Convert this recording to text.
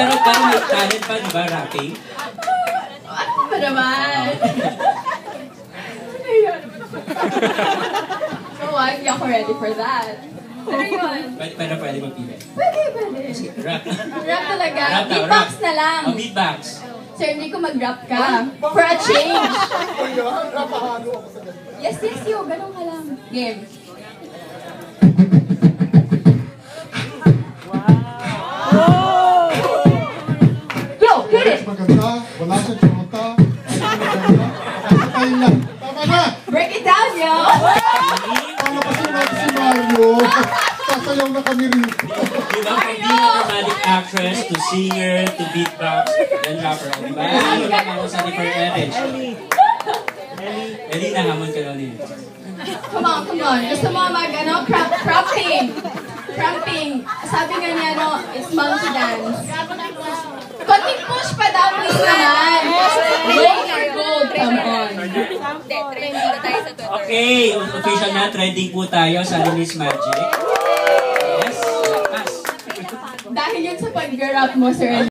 pero may talent pa, di ba, rapping? Ano ba naman? So, hindi ako ready for that. Ano yun? Pwede magpili. Pwede. Rap. Rap talaga. Rap daw, Beatbox rap. na lang. Oh, beatbox. Sir, hindi ko mag-rap ka. For a change. Yes, yo. Ganun ka lang. Game. Yo, hit it! Maganda, wala siyang chota. Ayun lang. Tama na! Break it down, yo! Paano kasi natin si Mario? Sasayaw na kami rito. Diba, from being a dramatic actress, to singer, to beatbox, then rapper. Diba? Ano lang ako sa different edits. Ellie, nahamon ka daw niya. Come on. Gusto mo cramping. Sabi nga niya, it's monkey dance. Konting push pa daw, please naman. Wait your gold, come on. Okay, official na, trending po tayo sa Lily's Magic. Yes, pass. Dahil yun sa pag-rap mo, sir.